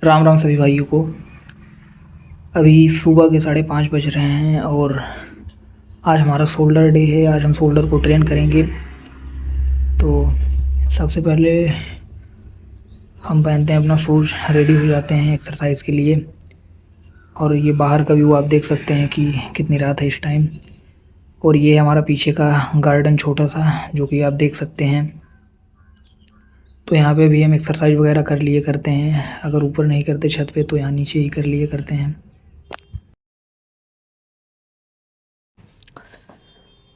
राम राम सभी भाइयों को। अभी सुबह के 5:30 बज रहे हैं और आज हमारा शोल्डर डे है। आज हम शोल्डर को ट्रेन करेंगे। तो सबसे पहले हम पहनते हैं अपना शूज़, रेडी हो जाते हैं एक्सरसाइज के लिए। और ये बाहर का व्यू आप देख सकते हैं कि कितनी रात है इस टाइम। और ये हमारा पीछे का गार्डन छोटा सा, जो कि आप देख सकते हैं। तो यहाँ पे भी हम एक्सरसाइज वगैरह कर लिए करते हैं। अगर ऊपर नहीं करते छत पे तो यहाँ नीचे ही कर लिए करते हैं।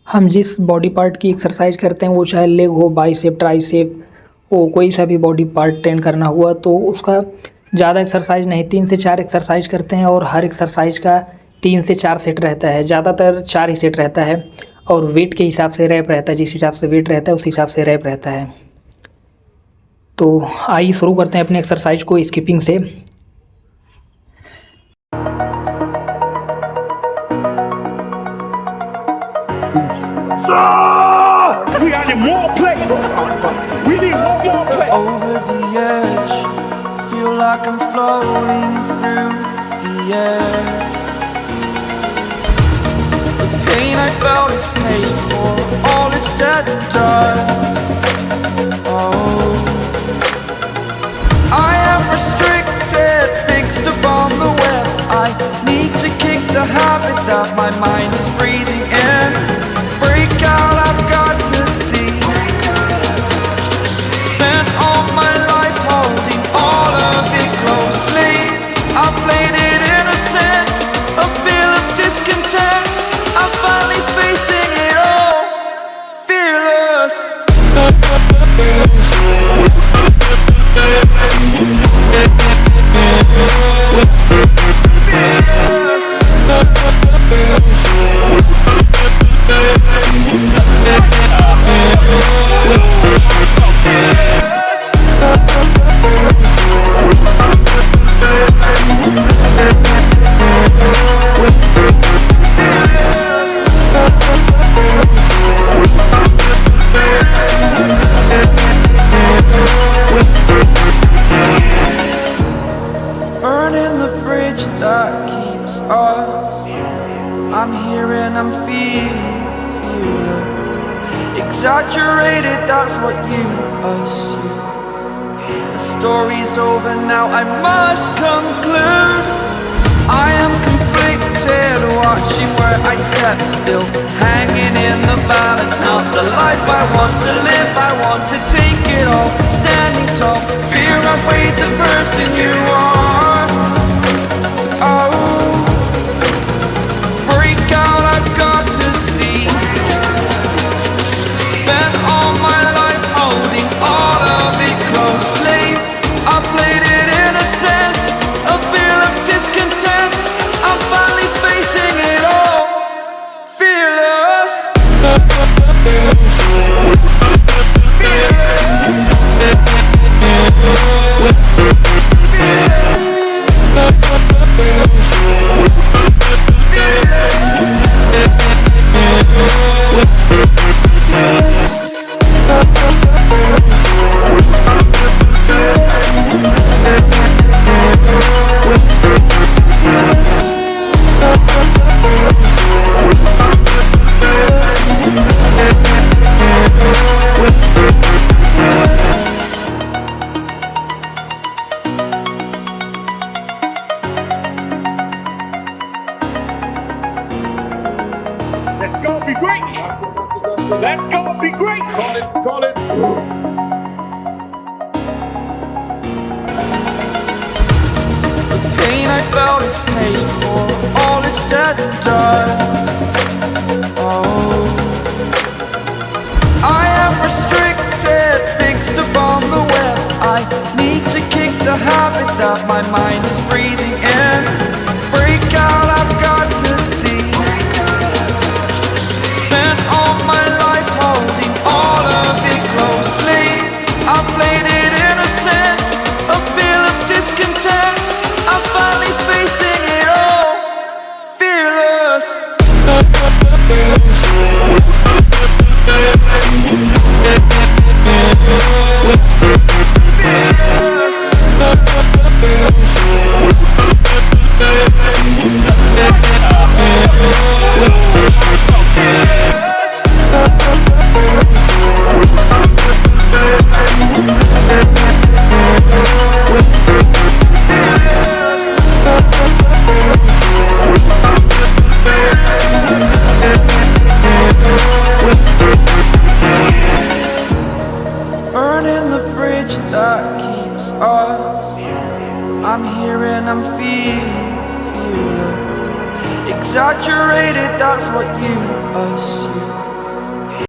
हम जिस बॉडी पार्ट की एक्सरसाइज करते हैं, वो चाहे लेग हो, बाइसेप, ट्राइसेप हो, कोई सा भी बॉडी पार्ट ट्रेन करना हुआ, तो उसका ज़्यादा एक्सरसाइज नहीं, 3 से 4 एक्सरसाइज करते हैं। और हर एक्सरसाइज का 3 से 4 सेट रहता है, ज़्यादातर 4 ही सेट रहता है। और वेट के हिसाब से रैप रहता है, जिस हिसाब से वेट रहता है उस हिसाब से रैप रहता है। तो आइए शुरू करते हैं अपने एक्सरसाइज को स्किपिंग से। We need more play. We need one more play. Over the edge, feel like I'm floating through the air. The pain I felt is paid for, all is said and done. Oh, I am restricted, fixed upon the web. I need to kick the habit that my mind is breathing in. Break out, I've got to see. Spent all my life holding all of it closely. I played it innocent, a feel of discontent. I'm finally facing it all, fearless. Burning the bridge that keeps us. I'm here and I'm feeling fearless. Exaggerated, that's what you assume. The story's over now, I must conclude. I am conflicted, watching where I step still, hanging in the balance. Not the life I want to live, I want to take it all. Standing tall, fear outweighed the person you are. Oh, break out, I've got to see. Spent all my life holding all of it closely. I played it innocent, a feel of discontent. I'm finally facing it all, fearless. Let's go, be great. Let's go, be great. Call it, call it. The pain I felt is paid for, all is said and done. Oh, I am restricted, fixed upon the web. I need to kick the habit that my mind is breathing in. Break out, I've got to see. Spent all my life holding all of it closely. I played it innocent, a feel of discontent. I'm finally facing it all, fearless. Fearless. keeps us. I'm here and I'm feeling fearless. Exaggerated, that's what you assume.